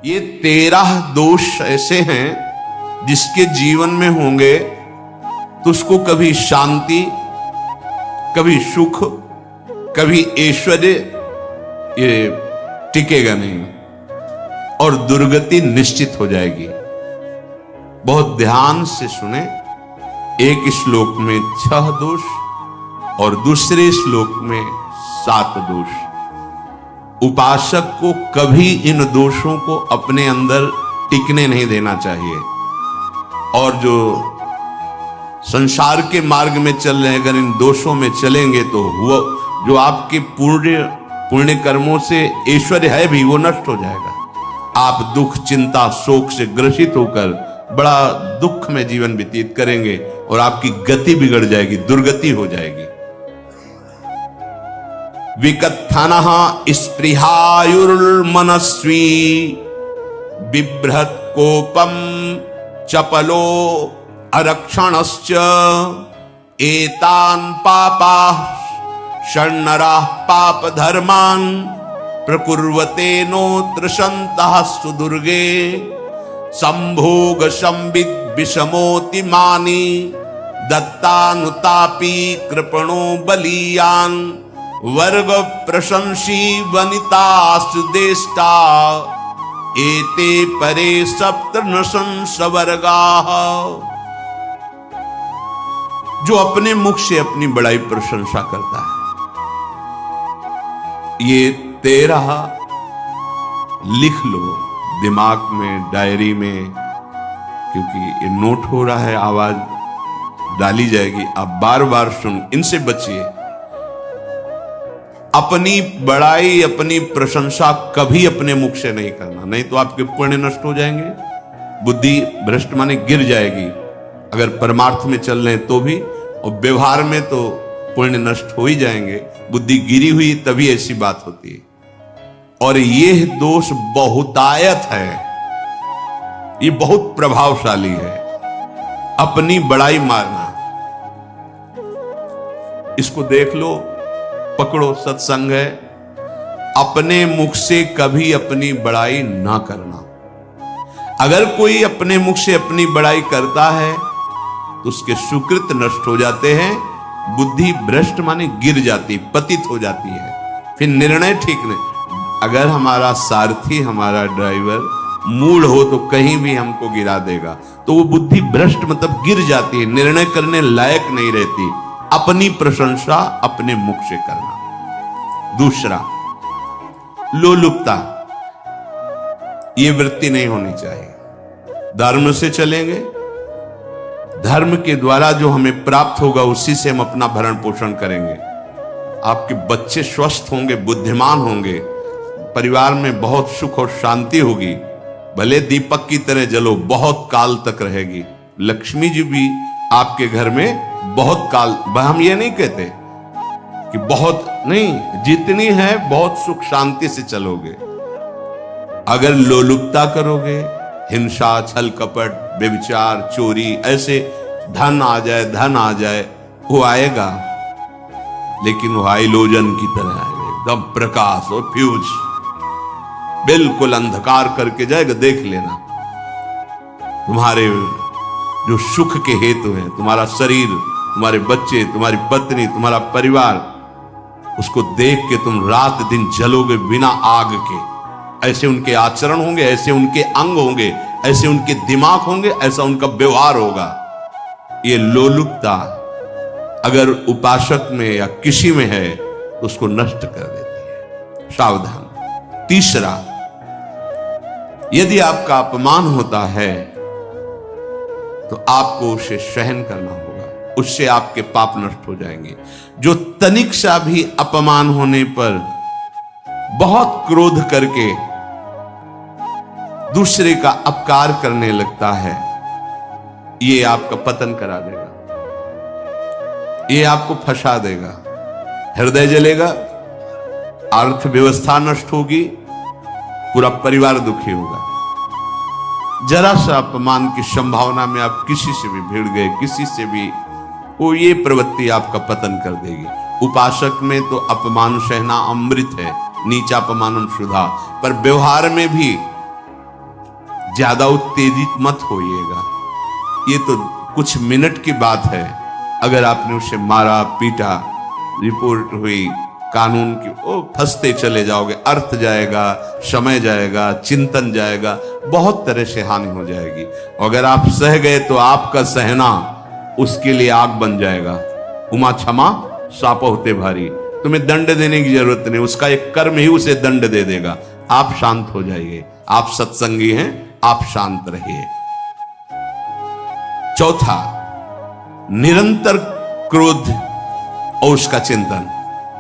ये 13 दोष ऐसे हैं जिसके जीवन में होंगे तो उसको कभी शांति, कभी सुख, कभी ऐश्वर्य ये टिकेगा नहीं और दुर्गति निश्चित हो जाएगी। बहुत ध्यान से सुने। एक श्लोक में 6 दोष और दूसरे श्लोक में 7 दोष। उपासक को कभी इन दोषों को अपने अंदर टिकने नहीं देना चाहिए। और जो संसार के मार्ग में चल रहे हैं, अगर इन दोषों में चलेंगे तो वो जो आपके पुण्य कर्मों से ऐश्वर्य है भी वो नष्ट हो जाएगा। आप दुख, चिंता, शोक से ग्रसित होकर बड़ा दुख में जीवन व्यतीत करेंगे और आपकी गति बिगड़ जाएगी, दुर्गति हो जाएगी। विकत्थनः स्पृहायुर्मनस्वी बिभ्रत कोपम चपलो अरक्षणश्च एतान् पापाः षण्णराः पाप धर्मान् प्रकुर्वते नोत्र सन्तः सुदुर्गे संभोग संविद विषमोति मानी दत्तानुतापी कृपणो बलीयान् वर्ग प्रशंसी वनितास्तु देष्टा एते परे सप्तनशंस वर्गाः। जो अपने मुख से अपनी बड़ाई प्रशंसा करता है, ये 13 लिख लो दिमाग में, डायरी में, क्योंकि ये नोट हो रहा है, आवाज डाली जाएगी, आप बार बार सुन। इनसे बचिए। अपनी बड़ाई, अपनी प्रशंसा कभी अपने मुख से नहीं करना, नहीं तो आपके पुण्य नष्ट हो जाएंगे, बुद्धि भ्रष्ट माने गिर जाएगी। अगर परमार्थ में चल रहे हैं तो भी, और व्यवहार में तो पुण्य नष्ट हो ही जाएंगे। बुद्धि गिरी हुई तभी ऐसी बात होती है। और यह दोष बहुतायत है, ये बहुत प्रभावशाली है। अपनी बड़ाई मारना, इसको देख लो, पकड़ो, सत्संग है। अपने मुख से कभी अपनी बड़ाई ना करना। अगर कोई अपने मुख से अपनी बड़ाई करता है तो उसके सुकृत नष्ट हो जाते हैं, बुद्धि भ्रष्ट माने गिर जाती, पतित हो जाती है, फिर निर्णय ठीक नहीं। अगर हमारा सारथी, हमारा ड्राइवर मूढ़ हो तो कहीं भी हमको गिरा देगा, तो वो बुद्धि भ्रष्ट मतलब गिर जाती है, निर्णय करने लायक नहीं रहती। अपनी प्रशंसा अपने मुख से करना। दूसरा, लोलुपता, ये वृत्ति नहीं होनी चाहिए। धर्म से चलेंगे, धर्म के द्वारा जो हमें प्राप्त होगा उसी से हम अपना भरण पोषण करेंगे। आपके बच्चे स्वस्थ होंगे, बुद्धिमान होंगे, परिवार में बहुत सुख और शांति होगी। भले दीपक की तरह जलो, बहुत काल तक रहेगी। लक्ष्मी जी भी आपके घर में बहुत काल, हम ये नहीं कहते कि बहुत नहीं, जितनी है बहुत सुख शांति से चलोगे। अगर लोलुपता करोगे, हिंसा, छल कपट, व्यभिचार, चोरी, ऐसे धन आ जाए, वो आएगा, लेकिन वो हाइलोजन की तरह आएगा, एकदम प्रकाश और फ्यूज, बिल्कुल अंधकार करके जाएगा। देख लेना, तुम्हारे जो सुख के हेतु हैं, तुम्हारा शरीर, तुम्हारे बच्चे, तुम्हारी पत्नी, तुम्हारा परिवार, उसको देख के तुम रात दिन जलोगे बिना आग के। ऐसे उनके आचरण होंगे, ऐसे उनके अंग होंगे, ऐसे उनके दिमाग होंगे, ऐसा उनका व्यवहार होगा। ये लोलुपता अगर उपासक में या किसी में है तो उसको नष्ट कर देती है। सावधान। तीसरा, यदि आपका अपमान होता है तो आपको उसे सहन करना होगा, उससे आपके पाप नष्ट हो जाएंगे। जो तनिक सा भी अपमान होने पर बहुत क्रोध करके दूसरे का अपकार करने लगता है, ये आपका पतन करा देगा, ये आपको फंसा देगा, हृदय जलेगा, अर्थव्यवस्था नष्ट होगी, पूरा परिवार दुखी होगा। जरा सा अपमान की संभावना में आप किसी से भी भिड़ गए, किसी से भी, वो ये प्रवृत्ति आपका पतन कर देगी। उपासक में तो अपमान सहना अमृत है, नीचा अपमानम सुधा, पर व्यवहार में भी ज्यादा उत्तेजित मत होइएगा। ये तो कुछ मिनट की बात है। अगर आपने उसे मारा पीटा, रिपोर्ट हुई कानून की, ओ फंसते चले जाओगे, अर्थ जाएगा, समय जाएगा, चिंतन जाएगा, बहुत तरह से हानि हो जाएगी। अगर आप सह गए तो आपका सहना उसके लिए आग बन जाएगा। उमा क्षमा साप होते भारी, तुम्हें दंड देने की जरूरत नहीं, उसका एक कर्म ही उसे दंड दे देगा। आप शांत हो जाइए, आप सत्संगी हैं, आप शांत रहिए। चौथा, निरंतर क्रोध और उसका चिंतन।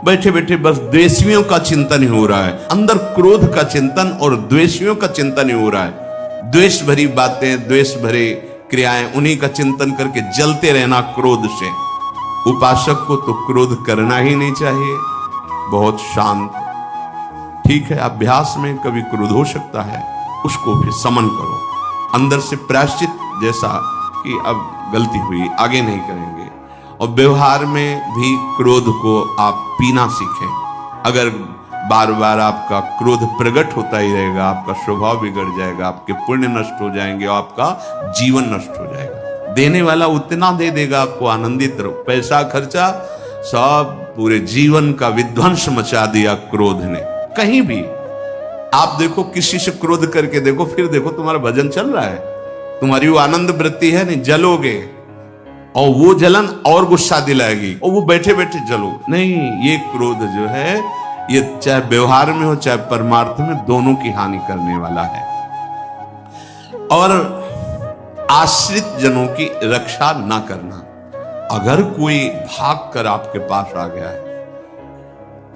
बैठे बैठे बस द्वेषियों का चिंतन ही हो रहा है, अंदर क्रोध का चिंतन और द्वेषियों का चिंतन ही हो रहा है। द्वेष भरी बातें, द्वेष भरे क्रियाएं, उन्हीं का चिंतन करके जलते रहना क्रोध से। उपासक को तो क्रोध करना ही नहीं चाहिए, बहुत शांत। ठीक है, अभ्यास में कभी क्रोध हो सकता है, उसको फिर समन करो, अंदर से प्रायश्चित, जैसा कि अब गलती हुई, आगे नहीं करेंगे। और व्यवहार में भी क्रोध को आप पीना सीखें। अगर बार बार आपका क्रोध प्रकट होता ही रहेगा, आपका स्वभाव बिगड़ जाएगा, आपके पुण्य नष्ट हो जाएंगे और आपका जीवन नष्ट हो जाएगा। देने वाला उतना दे देगा, आपको आनंदित रहो। पैसा खर्चा, सब पूरे जीवन का विध्वंस मचा दिया क्रोध ने। कहीं भी आप देखो, किसी से क्रोध करके देखो, फिर देखो तुम्हारा भजन चल रहा है, तुम्हारी वो आनंद वृत्ति है नहीं, जलोगे और वो जलन और गुस्सा दिलाएगी और वो बैठे बैठे जलो नहीं। ये क्रोध जो है, ये चाहे व्यवहार में हो चाहे परमार्थ में, दोनों की हानि करने वाला है। और आश्रित जनों की रक्षा ना करना। अगर कोई भाग कर आपके पास आ गया है,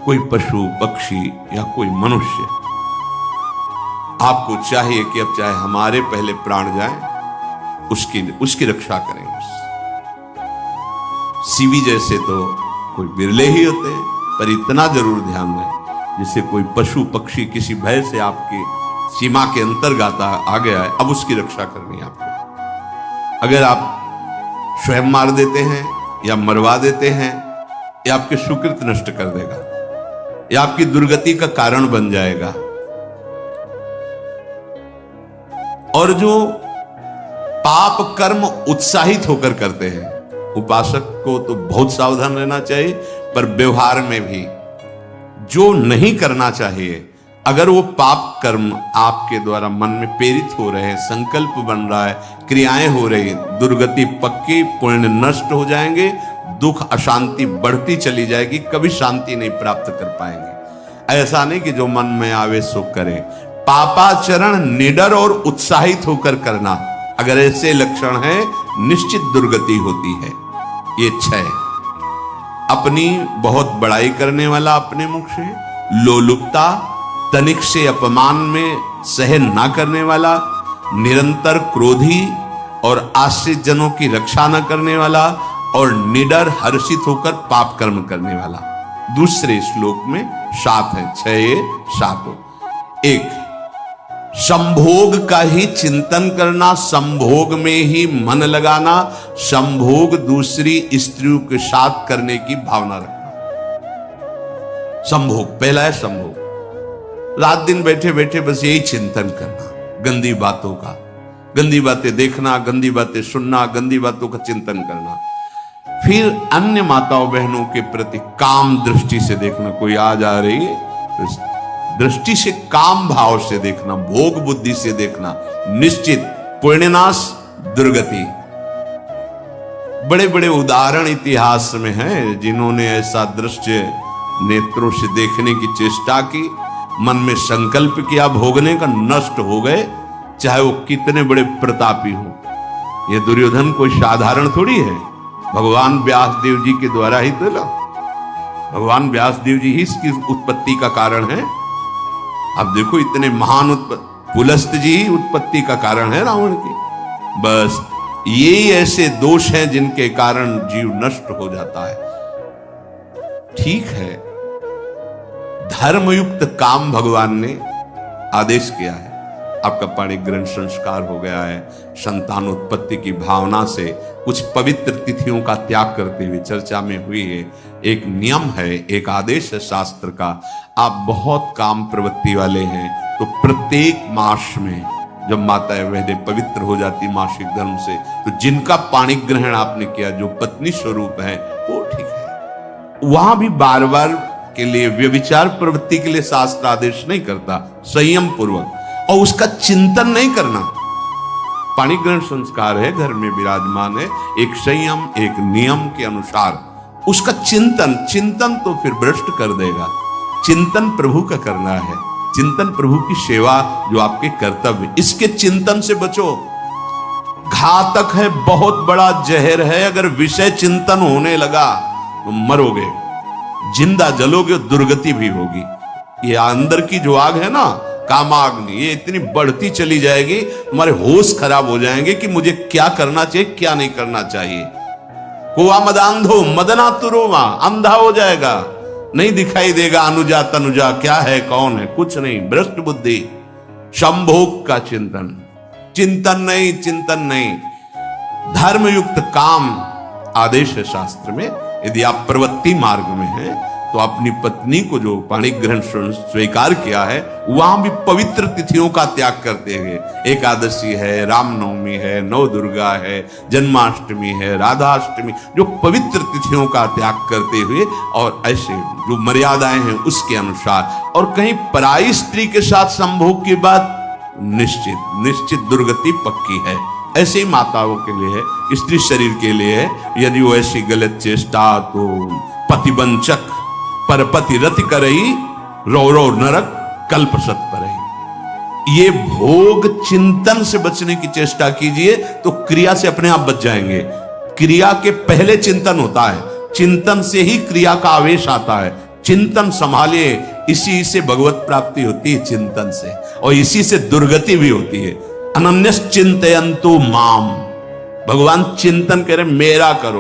कोई पशु पक्षी या कोई मनुष्य, आपको चाहिए कि अब चाहे हमारे पहले प्राण जाए, उसकी रक्षा करें। सीवी जैसे तो कोई बिरले ही होते हैं, पर इतना जरूर ध्यान दें, जिससे कोई पशु पक्षी किसी भय से आपकी सीमा के अंतर्गत आ गया है, अब उसकी रक्षा करनी है आपको। अगर आप स्वयं मार देते हैं या मरवा देते हैं, या आपके सुकृत नष्ट कर देगा, या आपकी दुर्गति का कारण बन जाएगा। और जो पाप कर्म उत्साहित होकर करते हैं, उपासक को तो बहुत सावधान रहना चाहिए, पर व्यवहार में भी जो नहीं करना चाहिए, अगर वो पाप कर्म आपके द्वारा मन में प्रेरित हो रहे हैं, संकल्प बन रहा है, क्रियाएं हो रही, दुर्गति पक्की, पुण्य नष्ट हो जाएंगे, दुख अशांति बढ़ती चली जाएगी, कभी शांति नहीं प्राप्त कर पाएंगे। ऐसा नहीं कि जो मन में आवे सो करे। पापाचरण निडर और उत्साहित होकर करना, अगर ऐसे लक्षण है, निश्चित दुर्गति होती है। ये 6, अपनी बहुत बड़ाई करने वाला अपने मुख से, लोलुपता, तनिक से अपमान में सहन ना करने वाला, निरंतर क्रोधी और आश्रित जनों की रक्षा न करने वाला, और निडर हर्षित होकर पाप कर्म करने वाला। दूसरे श्लोक में 7 है, 6 7। 1, संभोग का ही चिंतन करना, संभोग में ही मन लगाना, संभोग दूसरी स्त्रियों के साथ करने की भावना रखना। संभोग, पहला है संभोग। रात दिन बैठे बैठे बस यही चिंतन करना, गंदी बातों का, गंदी बातें देखना, गंदी बातें सुनना, गंदी बातों का चिंतन करना। फिर अन्य माताओं बहनों के प्रति काम दृष्टि से देखना, कोई आ जा रही है दृष्टि से, काम भाव से देखना, भोग बुद्धि से देखना, निश्चित पुण्यनाश, दुर्गति। बड़े बड़े उदाहरण इतिहास में हैं, जिन्होंने ऐसा दृश्य नेत्रों से देखने की चेष्टा की, मन में संकल्प किया भोगने का, नष्ट हो गए, चाहे वो कितने बड़े प्रतापी हो। ये दुर्योधन कोई साधारण थोड़ी है, भगवान व्यासदेव जी के द्वारा ही तो, भगवान व्यासदेव जी ही इसकी उत्पत्ति का कारण है। अब देखो, इतने महान पुलस्त जी ही उत्पत्ति का कारण है रावण की। बस यही ऐसे दोष हैं जिनके कारण जीव नष्ट हो जाता है। ठीक है, धर्मयुक्त काम भगवान ने आदेश किया है, आपका पाणिग्रहण संस्कार हो गया है, संतानोत्पत्ति की भावना से कुछ पवित्र तिथियों का त्याग करते हुए चर्चा में हुई है। एक नियम है, एक आदेश है शास्त्र का। आप बहुत काम प्रवृत्ति वाले हैं, तो प्रत्येक मास में जब माताएं बहनें पवित्र हो जाती मासिक धर्म से, तो जिनका पाणी ग्रहण आपने किया, जो पत्नी स्वरूप है, वो ठीक है। वहां भी बार बार के लिए व्यभिचार प्रवृत्ति के लिए शास्त्र आदेश नहीं करता, संयम पूर्वक, और उसका चिंतन नहीं करना। पाणी ग्रहण संस्कार है, घर में विराजमान है, एक संयम एक नियम के अनुसार उसका चिंतन तो फिर भ्रष्ट कर देगा। चिंतन प्रभु का करना है, चिंतन प्रभु की सेवा जो आपके कर्तव्य, इसके चिंतन से बचो। घातक है, बहुत बड़ा जहर है, अगर विषय चिंतन होने लगा तो मरोगे, जिंदा जलोगे, दुर्गति भी होगी। ये अंदर की जो आग है ना, कामाग्नि, ये इतनी बढ़ती चली जाएगी, तुम्हारे होश खराब हो जाएंगे कि मुझे क्या करना चाहिए क्या नहीं करना चाहिए। कुआ मदांधो मदना तुरोवा, अंधा हो जाएगा, नहीं दिखाई देगा अनुजा तनुजा क्या है कौन है, कुछ नहीं, भ्रष्ट बुद्धि। संभोग का चिंतन नहीं, धर्मयुक्त काम आदेश है शास्त्र में। यदि आप प्रवृत्ति मार्ग में हैं तो अपनी पत्नी को जो पाणी ग्रहण स्वीकार किया है, वहां भी पवित्र तिथियों का त्याग करते हुए, एकादशी है, रामनवमी है, नव दुर्गा है, जन्माष्टमी है, राधाष्टमी, जो पवित्र तिथियों का त्याग करते हुए, और ऐसे जो मर्यादाएं हैं उसके अनुसार, और कहीं पराई स्त्री के साथ संभोग की बात निश्चित दुर्गति पक्की है। ऐसे ही माताओं के लिए है, स्त्री शरीर के लिए है। यदि वो ऐसी गलत चेष्टा, तो पतिवंचक परपति रति करई, रौ नरक कल्प सत परई। ये भोग चिंतन से बचने की चेष्टा कीजिए तो क्रिया से अपने आप बच जाएंगे। क्रिया के पहले चिंतन होता है, चिंतन से ही क्रिया का आवेश आता है। चिंतन संभालिए, इसी से भगवत प्राप्ति होती है, चिंतन से, और इसी से दुर्गति भी होती है। अनन्यस चिंतयन्तु माम, भगवान चिंतन करे मेरा करो।